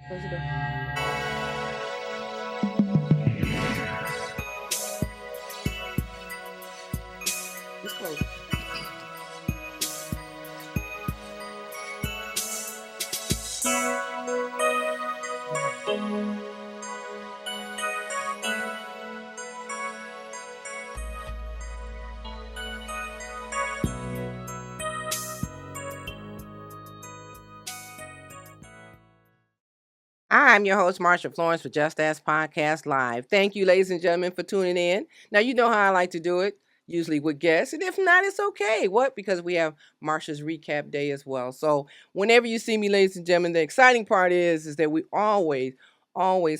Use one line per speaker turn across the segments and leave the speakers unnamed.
Close the door. Just close it. I'm your host, Marsha Florence, for Just Ask Podcast Live. Thank you, ladies and gentlemen, for tuning in. Now, you know how I like to do it, usually with guests. And if not, it's okay. What? Because we have Marsha's recap day as well. So, whenever you see me, ladies and gentlemen, the exciting part is that we always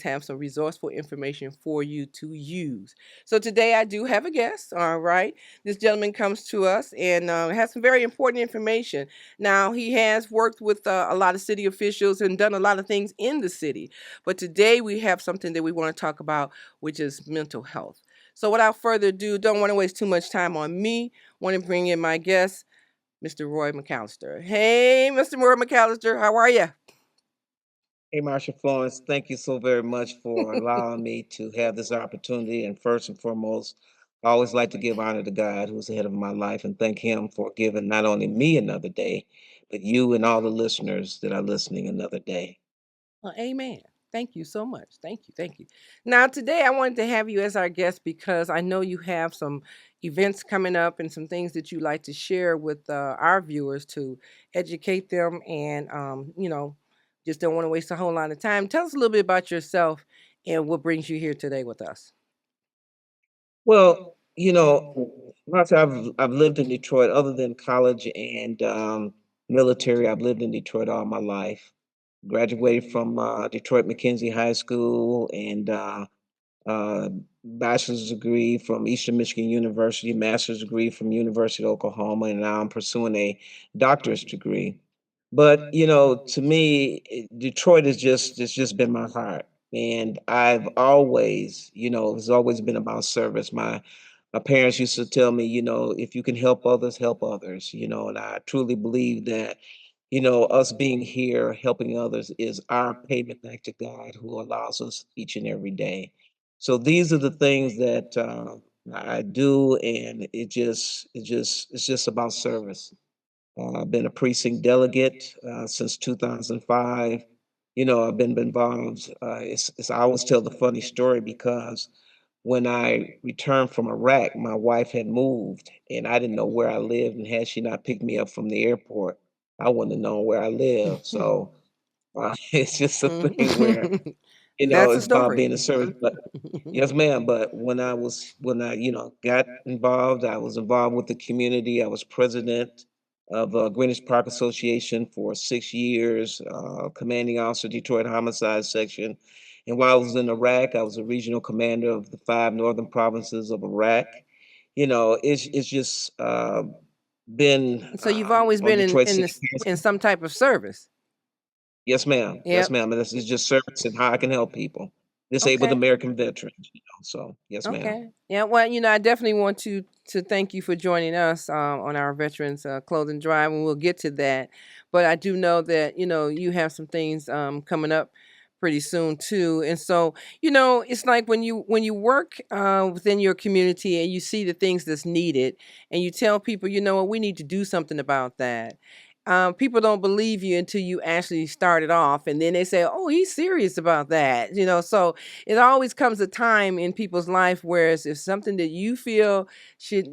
have some resourceful information for you to use. So, today I do have a guest. All right. This gentleman comes to us and has some very important information. Now, he has worked with a lot of city officials and done a lot of things in the city. But today we have something that we want to talk about, which is mental health. So, without further ado, don't want to waste too much time on me. Want to bring in my guest, Mr. Roy McCalister. Hey, Mr. Roy McCalister, how are you?
Hey, Marsha Florence, thank you so very much for allowing me to have this opportunity. And first and foremost, I always like to give honor to God, who's the head of my life, and thank Him for giving not only me another day, but you and all the listeners that are listening another day.
Well, amen. Thank you so much. Thank you. Thank you. Now, today I wanted to have you as our guest because I know you have some events coming up and some things that you like to share with our viewers to educate them and, just don't want to waste a whole lot of time. Tell us a little bit about yourself and what brings you here today with us.
Well, Marsha, I've lived in Detroit, other than college and military. I've lived in Detroit all my life. Graduated from Detroit McKenzie High School and uh, bachelor's degree from Eastern Michigan University, master's degree from University of Oklahoma, and now I'm pursuing a doctorate degree. But to me, Detroit has just it's just been my heart, and I've always, it's always been about service. My parents used to tell me, if you can help others, help others. And I truly believe that us being here, helping others is our payment back to God who allows us each and every day. So these are the things that I do, and it's just about service. I've been a precinct delegate since 2005. I've been involved. I always tell the funny story because when I returned from Iraq, my wife had moved, and I didn't know where I lived. And had she not picked me up from the airport, I wouldn't have known where I lived. So it's just a thing where
That's a
it's about
story.
being a service. But yes, ma'am. But when I got involved, I was involved with the community. I was president of Greenwich Park Association for 6 years, commanding officer, Detroit Homicide Section. And while I was in Iraq, I was a regional commander of the 5 northern provinces of Iraq. It's just been
So you've always
on
been
Detroit
in
City
this in
Council.
some type of service.
Yes, ma'am. Yes,
Yep.
ma'am. And this is just service and how I can help people, disabled
Okay.
American veterans. So, yes, ma'am.
Okay. Yeah. Well, I definitely want to thank you for joining us on our Veterans Clothing Drive, and we'll get to that. But I do know that you have some things coming up pretty soon too, and so it's like when you work within your community and you see the things that's needed, and you tell people, what, we need to do something about that. People don't believe you until you actually start it off, and then they say, "Oh, he's serious about that." So it always comes a time in people's life whereas if something that you feel should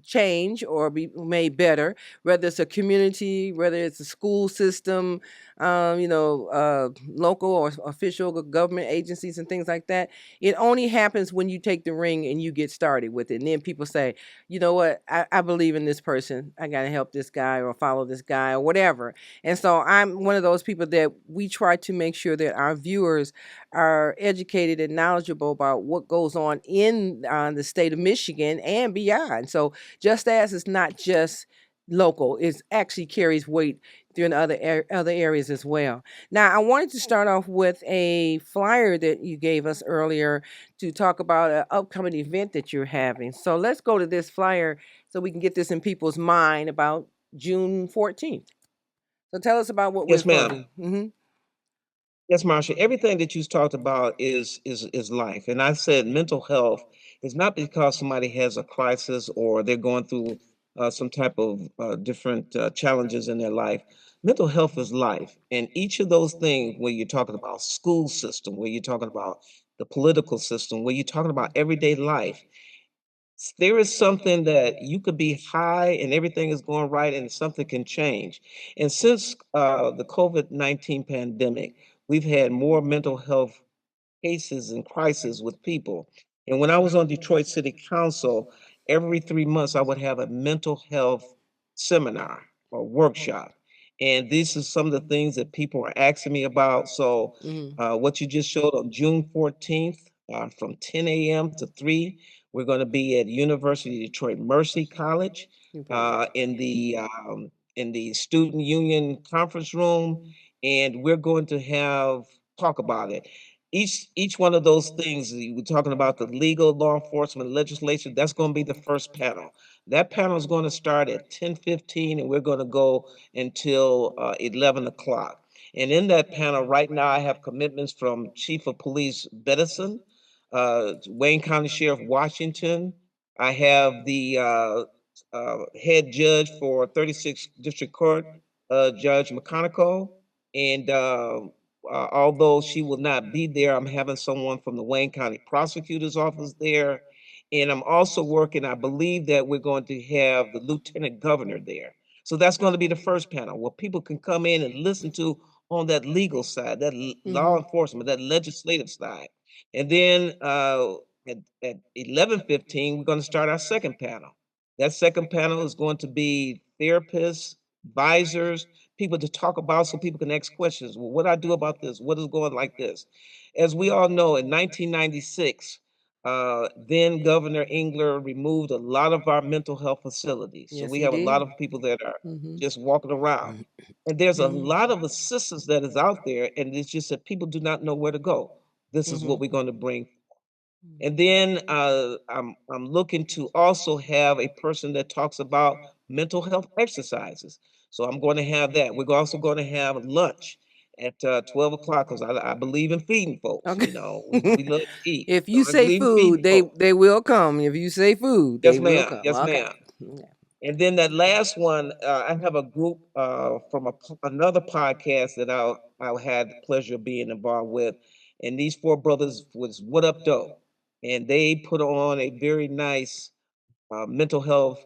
change or be made better, whether it's a community, whether it's a school system, local or official government agencies and things like that, it only happens when you take the ring and you get started with it, and then people say, you know what, I believe in this person, I got to help this guy or follow this guy or whatever. And so I'm one of those people that we try to make sure that our viewers are educated and knowledgeable about what goes on in the state of Michigan and beyond. So just as it's not just local, it actually carries weight through in other areas as well. Now, I wanted to start off with a flyer that you gave us earlier to talk about an upcoming event that you're having. So let's go to this flyer so we can get this in people's mind about June 14th. So tell us about what we're
Yes, ma'am.
promoting.
Yes, Marsha, everything that you talked about is life. And I said mental health is not because somebody has a crisis or they're going through some type of different challenges in their life. Mental health is life. And each of those things, where you're talking about school system, where you're talking about the political system, where you're talking about everyday life, there is something that you could be high and everything is going right and something can change. And since the COVID-19 pandemic, we've had more mental health cases and crises with people. And when I was on Detroit City Council, every 3 months I would have a mental health seminar or workshop. And these are some of the things that people are asking me about. So,
Mm-hmm.
what you just showed on June 14th, from 10 a.m. to 3, we're going to be at University of Detroit Mercy College
Okay.
in the Student Union Conference Room, and we're going to have talk about it. Each one of those things, we're talking about the legal, law enforcement, legislation, that's going to be the first panel. That panel is going to start at 10:15, and we're going to go until 11 o'clock. And in that panel right now, I have commitments from Chief of Police Bedison, Wayne County Sheriff Washington. I have the head judge for 36th District Court, Judge McConico, and although she will not be there, I'm having someone from the Wayne County Prosecutor's Office there. And I'm also working, I believe that we're going to have the Lieutenant Governor there. So that's going to be the first panel where people can come in and listen to on that legal side, that law
Mm-hmm.
enforcement, that legislative side. And then at 11:15, we're going to start our second panel. That second panel is going to be therapists, advisors, people to talk about so people can ask questions. Well, what do I do about this? What is going like this? As we all know, in 1996, then Governor Engler removed a lot of our mental health facilities. So
Yes,
we
he
have a
did.
lot of people that are
Mm-hmm.
just walking around. And there's a
Mm-hmm.
lot of assistance that is out there, and it's just that people do not know where to go. This is
Mm-hmm.
what we're going to bring. And then I'm looking to also have a person that talks about mental health exercises. So I'm going to have that. We're also going to have lunch at 12 o'clock because I believe in feeding folks.
Okay.
We love to eat.
If
So
you
I
say
believe in
food,
feeding folks.
they will come. If you say food, they
Yes,
will
ma'am.
come.
Yes,
Okay.
ma'am. And then that last one, I have a group from another podcast that I had the pleasure of being involved with, and these four brothers was What Up Doe, and they put on a very nice mental health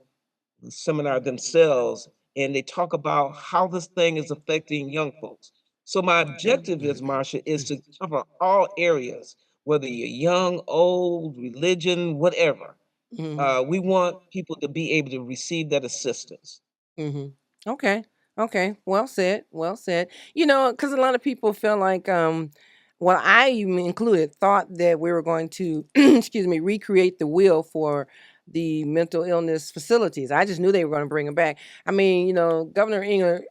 seminar themselves, and they talk about how this thing is affecting young folks. So my objective is, Marsha, is to cover all areas, whether you're young, old, religion, whatever.
Mm-hmm.
We want people to be able to receive that assistance.
Mm-hmm. Okay. Okay. Well said. Well said. Because a lot of people feel like, well, I even included, thought that we were going to, excuse me, recreate the wheel for the mental illness facilities. I just knew they were going to bring them back. I mean, Governor Engler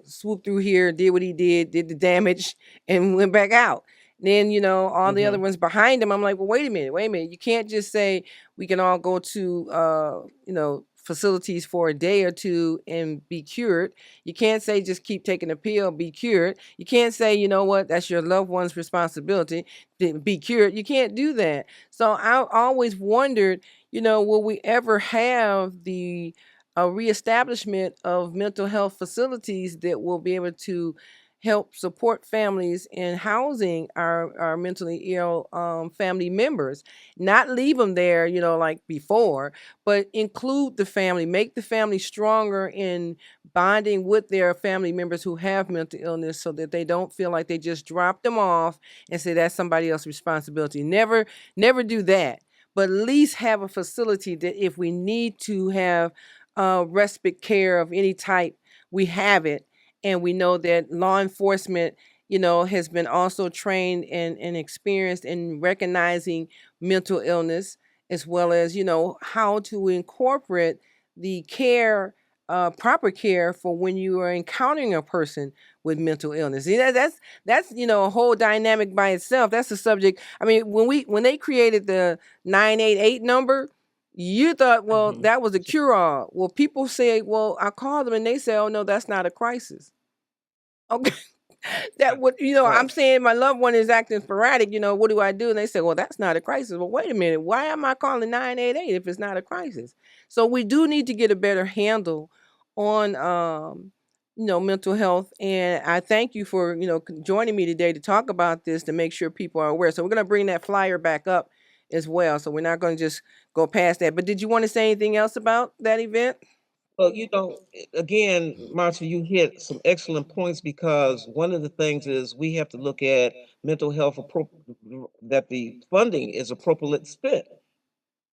swooped through here, did what he did the damage, and went back out. Then, all the other
Hmm.
ones behind him, I'm like, well, wait a minute, wait a minute. You can't just say we can all go to, facilities for a day or two and be cured. You can't say just keep taking a pill, be cured. You can't say, you know what, that's your loved one's responsibility to be cured. You can't do that. So I always wondered, will we ever have the reestablishment of mental health facilities that will be able to help support families in housing our mentally ill family members, not leave them there, like before, but include the family, make the family stronger in bonding with their family members who have mental illness so that they don't feel like they just drop them off and say that's somebody else's responsibility. Never do that. But at least have a facility that if we need to have respite care of any type, we have it. And we know that law enforcement, has been also trained and experienced in recognizing mental illness, as well as how to incorporate the care, proper care for when you are encountering a person with mental illness. That's a whole dynamic by itself. That's a subject. I mean, when they created the 988 number, you thought, well,
Hmm.
that was a cure all. Well, people say, well, I called them and they say, oh no, that's not a crisis. Okay. That would, I'm
Right.
saying my loved one is acting sporadic, what do I do? And they say, well, that's not a crisis. Well, wait a minute. Why am I calling 988 if it's not a crisis? So we do need to get a better handle on, mental health. And I thank you for, joining me today to talk about this to make sure people are aware. So we're going to bring that flyer back up as well. So we're not going to just go past that. But did you want to say anything else about that event?
Well, again, Marcia, you hit some excellent points because one of the things is we have to look at mental health that the funding is appropriately spent.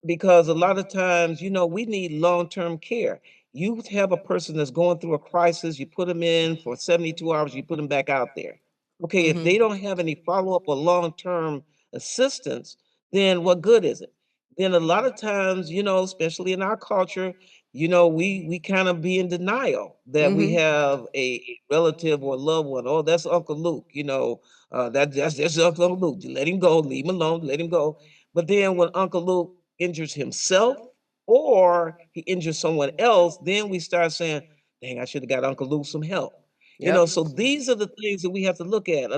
Because a lot of times, we need long-term care. You have a person that's going through a crisis, you put them in for 72 hours, you put them back out there. Okay, if
Mm-hmm.
they don't have any follow-up or long-term assistance, then what good is it? Then a lot of times, especially in our culture, we kind of be in denial that we
Mm-hmm.
have a relative or loved one. Oh, that's Uncle Luke, that's Uncle Luke. Let him go, leave him alone, let him go. But then when Uncle Luke injures himself or he injures someone else, then we start saying, dang, I should have got Uncle Luke some help.
Yep.
So these are the things that we have to look at.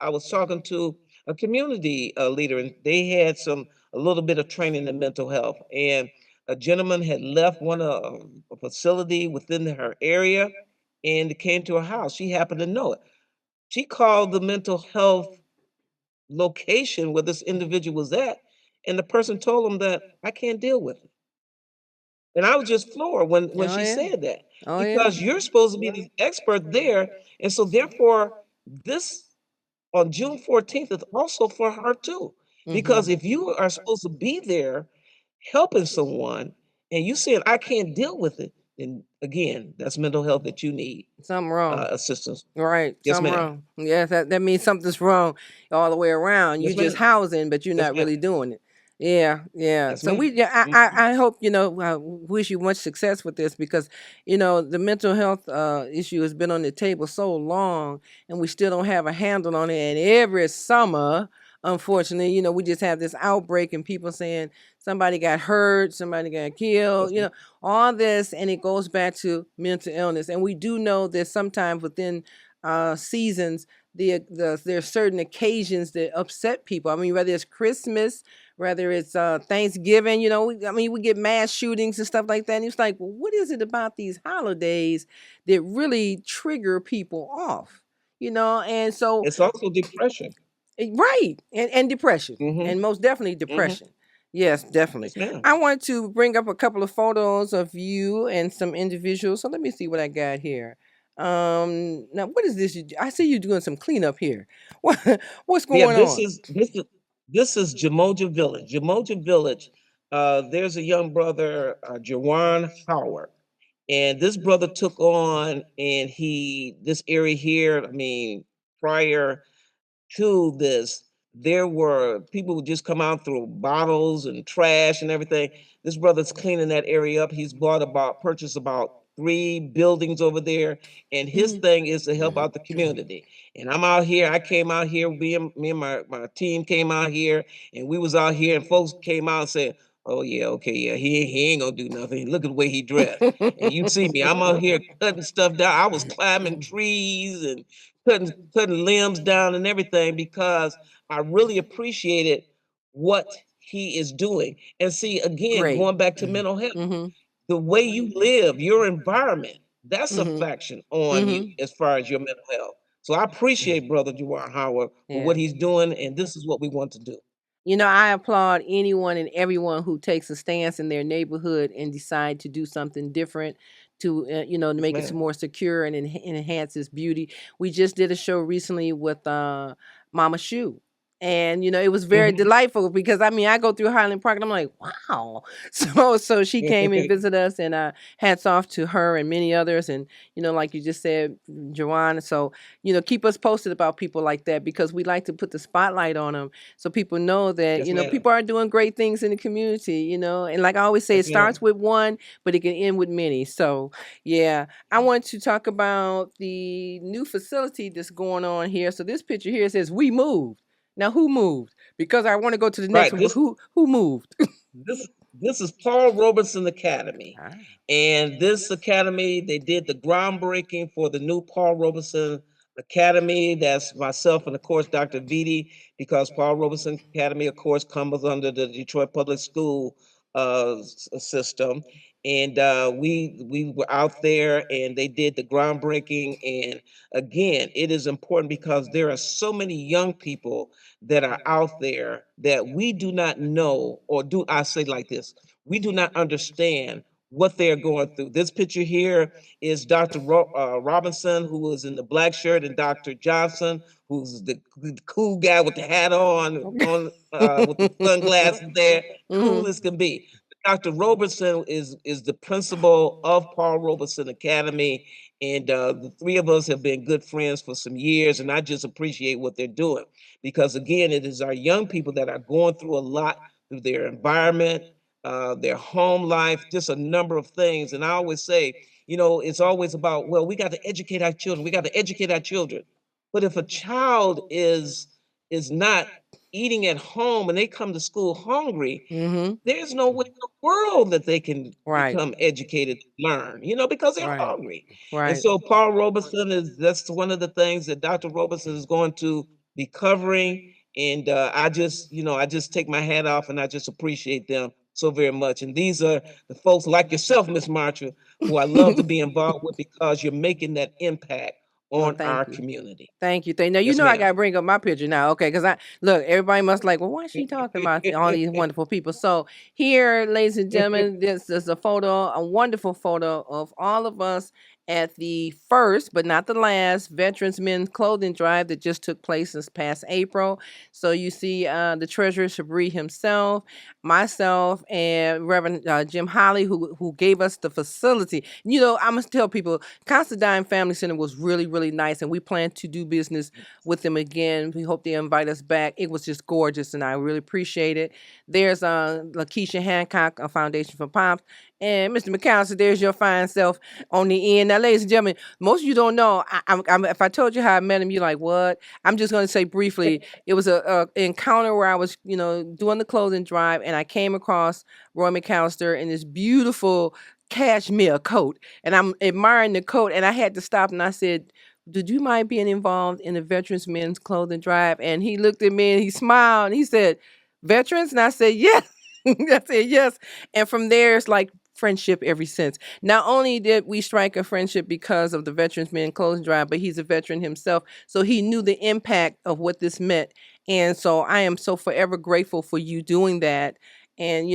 I was talking to a community leader, and they had a little bit of training in mental health. And a gentleman had left a facility within her area and came to her house. She happened to know it. She called the mental health location where this individual was at, and the person told him that I can't deal with it. And I was just floored when
Oh
she
yeah.
said that
Oh yeah.
because you're supposed to be the expert there, and so therefore this on June 14th is also for her too. Because
Mm-hmm.
if you are supposed to be there helping someone and you saying I can't deal with it, then again, that's mental health that you need
Something wrong.
assistance.
Right,
Yes,
something
ma'am.
wrong. Yes, that means something's wrong all the way around. You
Yes,
just
ma'am.
housing, but you're
Yes,
not
ma'am.
really doing it. Yeah, yeah.
Yes,
So
ma'am.
yeah,
Mhm.
I hope I wish you much success with this because the mental health issue has been on the table so long, and we still don't have a handle on it. And every summer, unfortunately, we just have this outbreak and people saying somebody got hurt, somebody got killed.
Yes, ma'am.
All this, and it goes back to mental illness. And we do know that sometimes within seasons, there's certain occasions that upset people. I mean, whether it's Christmas, whether it's Thanksgiving, we get mass shootings and stuff like that. And it's like, well, what is it about these holidays that really trigger people off? And so
It's also depression.
Right. And depression.
Mhm.
And most definitely
Mhm.
depression. Yes, definitely.
Yes, ma'am.
I want to bring up a couple of photos of you and some individuals. So let me see what I got here. Now what is this? I see you doing some cleanup here. What what's
Yeah,
going on?
this is Jamoja Village. Jamoja Village, there's a young brother, Jawan Howard. And this brother took on and this area here, I mean, prior to this, there were people would just come out through bottles and trash and everything. This brother's cleaning that area up. Purchased about 3 buildings over there, and his
Mhm.
thing is to help out the community. And I'm out here. I came out here. Me and my team came out here, and we was out here, and folks came out and said, "Oh yeah, okay, yeah, he ain't gonna do nothing. Look at the way he dressed." And you see me, I'm out here cutting stuff down. I was climbing trees and cutting limbs down and everything because I really appreciated what he is doing. And see, again,
Great.
going back to mental health,
Mhm.
the way you live, your environment, that's a
Mhm.
faction on you
Mhm.
as far as your mental health. So I appreciate Brother Juwan Howard for what
Yeah.
he's doing, and this is what we want to do.
I applaud anyone and everyone who takes a stance in their neighborhood and decide to do something different to, to
Yes,
make it
ma'am.
more secure and enhance its beauty. We just did a show recently with Mama Shu. And it was very
Mhm.
delightful because I go through Highland Park and I'm like, wow. So she came and visited us, and hats off to her and many others. And like you just said, Joanne. So keep us posted about people like that because we like to put the spotlight on them so people know that
Yes, ma'am.
people are doing great things in the community, and like I always say, it
Yes,
starts
ma'am.
with one but it can end with many. So yeah, I want to talk about the new facility that's going on here. So this picture here says we moved. Now who moved? Because I want to go to the next
Right.
one, but who moved?
This this is Paul Robeson Academy.
Ah.
And this academy, they did the groundbreaking for the new Paul Robeson Academy. That's myself and of course Dr. Vitti, because Paul Robeson Academy, of course, comes under the Detroit Public School system. And we were out there, and they did the groundbreaking. And again, it is important because there are so many young people that are out there that we do not know, or do I say like this? We do not understand what they're going through. This picture here is Dr. Robinson, who was in the black shirt, and Dr. Johnson, who's the cool guy with the hat on with the sunglasses there, cool
Mhm.
as can be. Dr. Robertson is the principal of Paul Robeson Academy, and the three of us have been good friends for some years, and I just appreciate what they're doing because again, it is our young people that are going through a lot through their environment, their home life, just a number of things. And I always say, it's always about, well, we got to educate our children. We got to educate our children. But if a child is not eating at home and they come to school hungry,
Mhm.
there's no way in the world that they can
Right.
become educated to learn, because they're
Right.
hungry. And
Right.
so Paul Robeson that's one of the things that Dr. Robeson is going to be covering. And I just take my hat off and I just appreciate them so very much. And these are the folks like yourself, Miss Marshall, who I love to be involved with because you're making that impact
Well,
on
thank
our
you.
community.
Thank you. Now you
Yes,
know I
ma'am.
gotta bring up my picture now, okay? Because I look, everybody must like, well, why is she talking about all these wonderful people? So here, ladies and gentlemen, this is a photo, a wonderful photo of all of us at the first, but not the last, Veterans Men's Clothing Drive that just took place this past April. So you see the treasurer Shabri himself, myself, and Reverend Jim Holly, who gave us the facility. I must tell people Constantine Family Center was really, really nice, and we plan to do business with them again. We hope they invite us back. It was just gorgeous, and I really appreciate it. There's Lakeisha Hancock, a Foundation for Pops, and Mr. McAllister. There's your fine self on the end. Now, ladies and gentlemen, most of you don't know. If I told you how I met him, you're like, "What?" I'm just going to say briefly. It was a encounter where I was, doing the clothing drive, and I came across Roy McCalister in this beautiful cashmere coat, and I'm admiring the coat, and I had to stop and I said, "Did you mind being involved in the Veterans Men's Clothing Drive?" And he looked at me and he smiled and he said, "Veterans?" And I said, "Yes." I said, "Yes." And from there, it's like friendship ever since. Not only did we strike a friendship because of the Veterans Men's Clothing Drive, but he's a veteran himself. So he knew the impact of what this meant. And so I am so forever grateful for you doing that. And,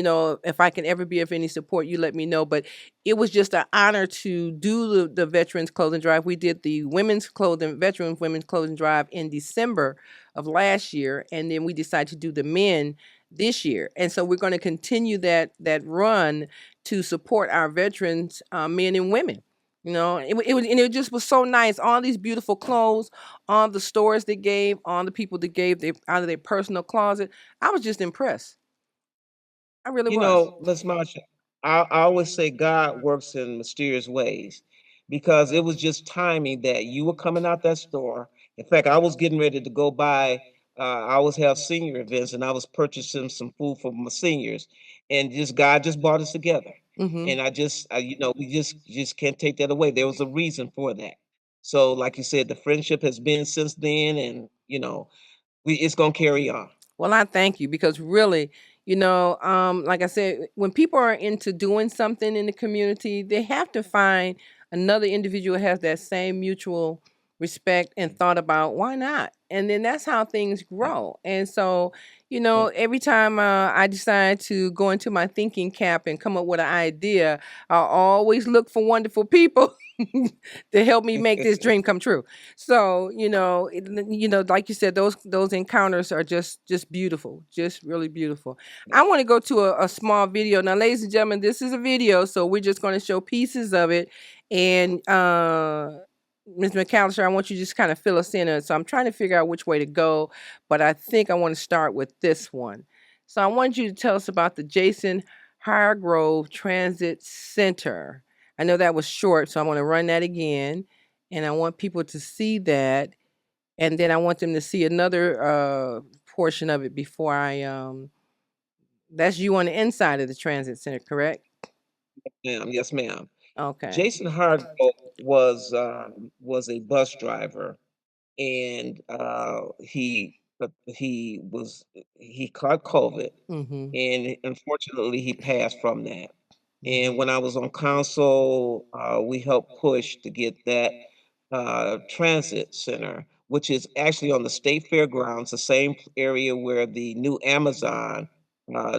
if I can ever be of any support, you let me know. But it was just an honor to do the Veterans Clothing Drive. We did the Veterans Women's Clothing Drive in December of last year, and then we decided to do the men this year. And so we're going to continue that run to support our veterans, men and women. It just was so nice. All these beautiful clothes, all the stores they gave, all the people that gave out of their personal closet. I was just impressed. I really was.
Miss Marsha, I always say God works in mysterious ways because it was just timing that you were coming out that store. In fact, I was getting ready to go by. I always have senior events, and I was purchasing some food for my seniors, and just God just brought us together.
Hmm.
And we just can't take that away. There was a reason for that. So, like you said, the friendship has been since then, and it's gonna carry on.
Well, I thank you because really, like I said, when people are into doing something in the community, they have to find another individual who has that same mutual respect and thought about why not. And then that's how things
Yeah,
grow. And so,
yeah.
every time I decide to go into my thinking cap and come up with an idea, I always look for wonderful people to help me make this dream come true. So, like you said, those encounters are just beautiful, just really beautiful. I want to go to a small video now, ladies and gentlemen. This is a video, so we're just going to show pieces of it. And Ms. McAllister, I want you to just kind of fill us in. So I'm trying to figure out which way to go, but I think I want to start with this one. So I want you to tell us about the Janson Hargrove Transit Center. I know that was short, so I want to run that again, and I want people to see that, and then I want them to see another portion of it before I that's you on the inside of the transit center, correct?
Ma'am, yes, ma'am.
Okay.
Jason Hargrove was a bus driver, and he caught COVID,
Mhm.
and unfortunately, he passed from that. And
Mhm.
when I was on council, we helped push to get that transit center, which is actually on the state fairgrounds, the same area where the new Amazon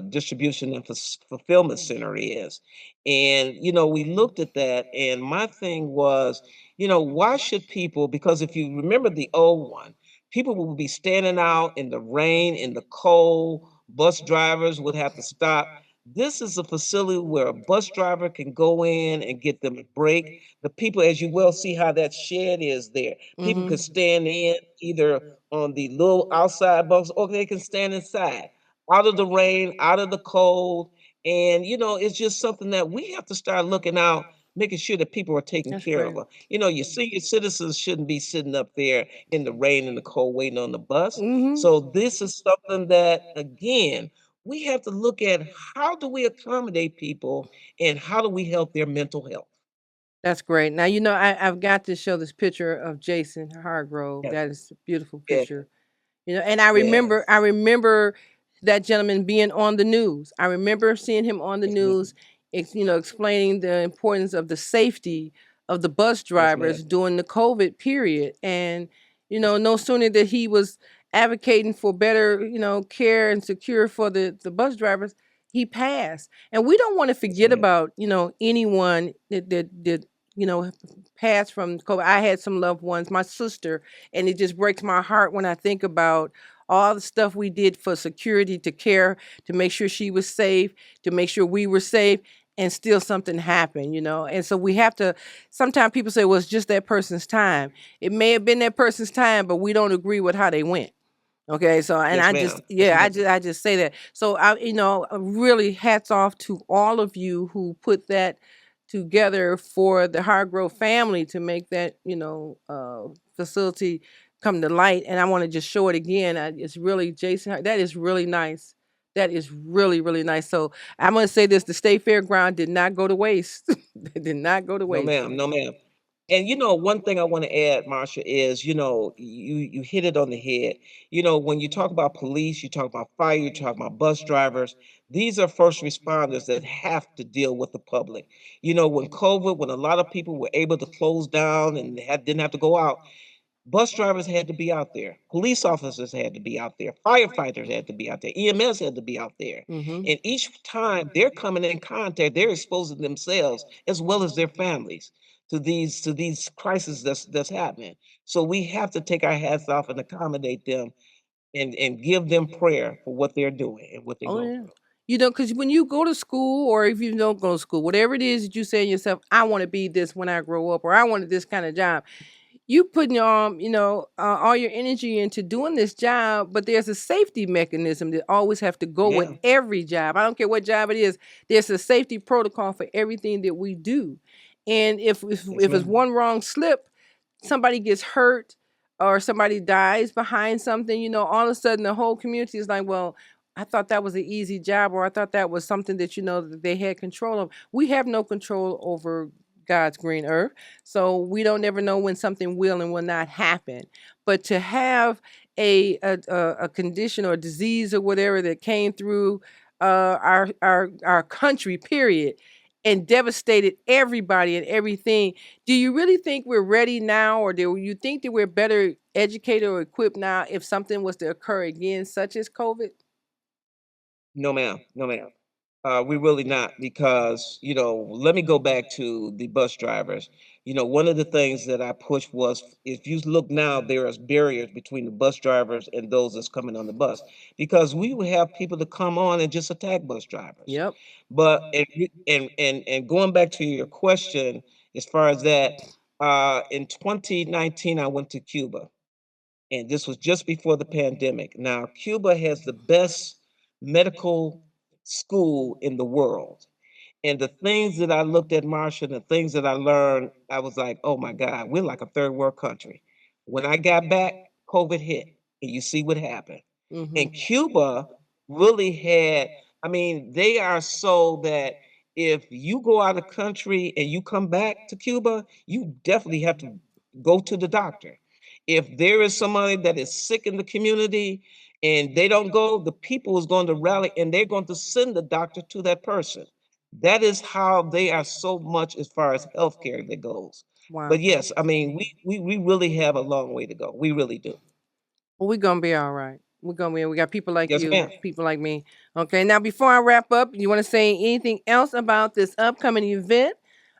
distribution and fulfillment center is. And, we looked at that, and my thing was, why should people, because if you remember the old one, people would be standing out in the rain, in the cold, bus drivers would have to stop. This is a facility where a bus driver can go in and get them a break. The people, as you will see how that shed is there, people can
Mhm.
stand in either on the little outside bus or they can stand inside, out of the rain, out of the cold. And, it's just something that we have to start looking out, making sure that people are taken
That's
care of.
great.
Your senior citizens shouldn't be sitting up there in the rain and the cold waiting on the bus.
Mhm.
So this is something that, again, we have to look at how do we accommodate people and how do we help their mental health?
That's great. Now, I've got to show this picture of Jason Hargrove.
Yes,
That is a beautiful
yes,
picture. And I remember
yes,
I remember that gentleman being on the news. I remember seeing him on the
yes, ma'am.
news, explaining the importance of the safety of the bus
Yes, ma'am.
drivers during the COVID period. And,
Yes,
no sooner that he was advocating for better, care and secure for the bus drivers, he passed. And we don't want to
yes,
forget
ma'am.
about, anyone that you know passed from COVID. I had some loved ones, my sister, and it just breaks my heart when I think about all the stuff we did for security, to care, to make sure she was safe, to make sure we were safe, and still something happened, And so we have to, sometimes people say, well, it's just that person's time. It may have been that person's time, but we don't agree with how they went. Okay, so and
Yes,
I
ma'am.
just,
Yes,
yeah,
ma'am.
I just say that. So really hats off to all of you who put that together for the Hargrove family to make that, facility come to light. And I want to just show it again. It's really that is really nice. That is really, really nice. So I'm gonna say this: the state fairground did not go to waste. It did not go to
No,
waste.
ma'am. No, ma'am. And one thing I want to add, Marsha, is you hit it on the head. When you talk about police, you talk about fire, you talk about bus drivers. These are first responders that have to deal with the public. When COVID, when a lot of people were able to close down and didn't have to go out, bus drivers had to be out there. Police officers had to be out there. Firefighters had to be out there. EMS had to be out there.
Mm-hmm.
And each time they're coming in contact, they're exposing themselves as well as their families to these crises that's happening. So we have to take our hats off and accommodate them and give them prayer for what they're doing and what they
Oh
go
yeah.
through.
Because when you go to school, or if you don't go to school, whatever it is that you say to yourself, I want to be this when I grow up, or I wanted this kind of job, you putting all your energy into doing this job. But there's a safety mechanism that always have to go with
Yeah,
every job. I don't care what job it is. There's a safety protocol for everything that we do. And if if,
yes,
if it's
ma'am.
one wrong slip, somebody gets hurt or somebody dies behind something, all of a sudden the whole community is like, well, I thought that was an easy job, or I thought that was something that, that they had control of. We have no control over God's green earth. So we don't ever know when something will and will not happen. But to have a condition or disease or whatever that came through our country, period, and devastated everybody and everything, do you really think we're ready now, or do you think that we're better educated or equipped now if something was to occur again, such as COVID?
No, ma'am. No, ma'am. We really not because, let me go back to the bus drivers. One of the things that I pushed was if you look now, there is barriers between the bus drivers and those that's coming on the bus because we would have people to come on and just attack bus drivers.
Yep.
But and going back to your question, as far as that, in 2019, I went to Cuba, and this was just before the pandemic. Now, Cuba has the best medical school in the world. And the things that I looked at, Marsha, and the things that I learned, I was like, oh my God, we're like a third world country. When I got back, COVID hit, and you see what happened. And
Mm-hmm.
Cuba really had, I mean, they are so that if you go out of country and you come back to Cuba, you definitely have to go to the doctor. if there is somebody that is sick in the community and they don't go, the people is going to rally and they're going to send the doctor to that person. That is how they are so much as far as healthcare that goes.
Wow.
But yes, I mean, we really have a long way to go. We really do.
Well, we're gonna be all right. We're gonna be. We got people like
Yes,
you,
ma'am.
people like me. Okay. Now, before I wrap up, you want to say anything else about this upcoming event?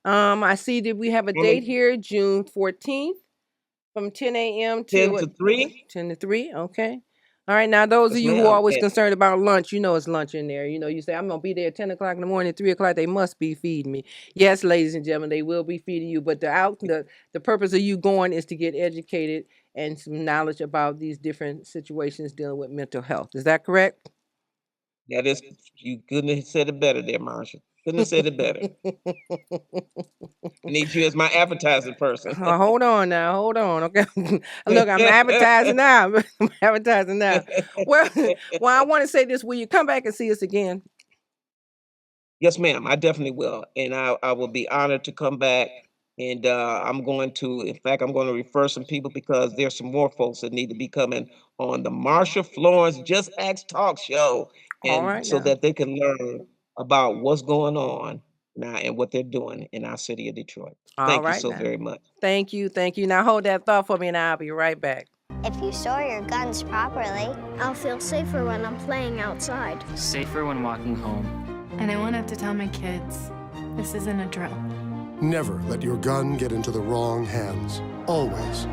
I see that we have a date
Only
here, June 14th, from 10 a.m. to
10
what?
to 3.
10 to 3. Okay. All right. Now, those of
Yes,
you who are
ma'am.
always
And
concerned about lunch, you know it's lunch in there. You know, you say, I'm going to be there at 10 o'clock in the morning, 3 o'clock. They must be feeding me. Yes, ladies and gentlemen, they will be feeding you. But the purpose of you going is to get educated and some knowledge about these different situations dealing with mental health. Is that correct?
that is, you couldn't have said it better there, Marsha. Couldn't have said it better. I need you as my advertising person.
Hold on now, hold on. Okay, look, I'm advertising now. I'm advertising now. Well, well, I want to say this: will you come back and see us again?
Yes, ma'am. I definitely will, and I will be honored to come back. And I'm going to, in fact, I'm going to refer some people because there's some more folks that need to be coming on the Marsha Florence Just Ask Talk Show,
All
and
right
so
now.
that they can learn about what's going on now and what they're doing in our city of Detroit.
All
Thank you
right
so
now.
very much.
Thank you, thank you. Now hold that thought for me, and I'll be right back.
If you store your guns properly,
I'll feel safer when I'm playing outside.
Safer when walking home.
And I won't have to tell my kids, this isn't a drill.
Never let your gun get into the wrong hands. Always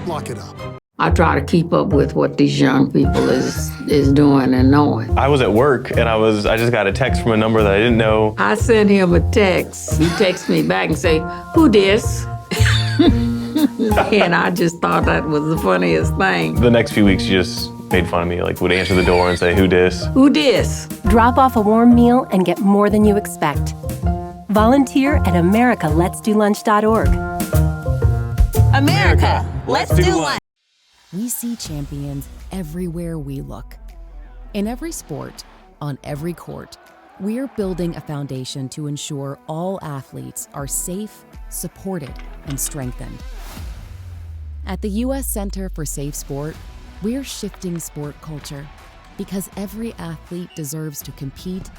lock it up.
I try to keep up with what these young people is doing and knowing.
I was at work and I just got a text from a number that I didn't know.
I sent him a text. He texts me back and say, "Who dis?" And I just thought that was the funniest thing.
The next few weeks, she just made fun of me, like would answer the door and say, "Who dis?"
Who dis?
Drop off a warm meal and get more than you expect. Volunteer at americaletsdolunch.org.
America, let's do lunch. We see champions everywhere we look. In every sport, on every court, we're building a foundation to ensure all athletes are safe, supported, and strengthened. At the U.S. Center for Safe Sport, we're shifting sport culture because every athlete deserves to compete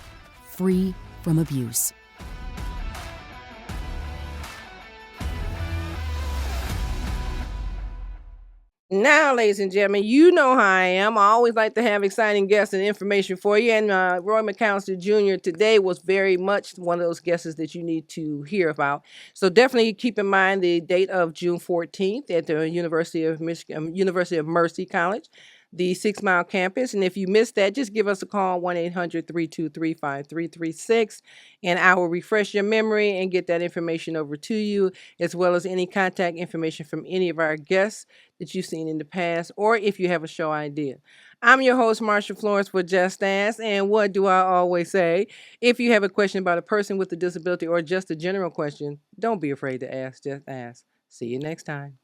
free from abuse.
Now, ladies and gentlemen, you know how I am. I always like to have exciting guests and information for you. And Roy McCalister Jr. today was very much one of those guests that you need to hear about. So definitely keep in mind the date of June 14th at the University of Michigan, University of Mercy College, the 6 Mile campus. And if you missed that, just give us a call, 1-800-323-5336, and I will refresh your memory and get that information over to you, as well as any contact information from any of our guests that you've seen in the past, or if you have a show idea. I'm your host, Marsha Florence for Just Ask, and what do I always say? If you have a question about a person with a disability or just a general question, don't be afraid to ask, just ask. See you next time.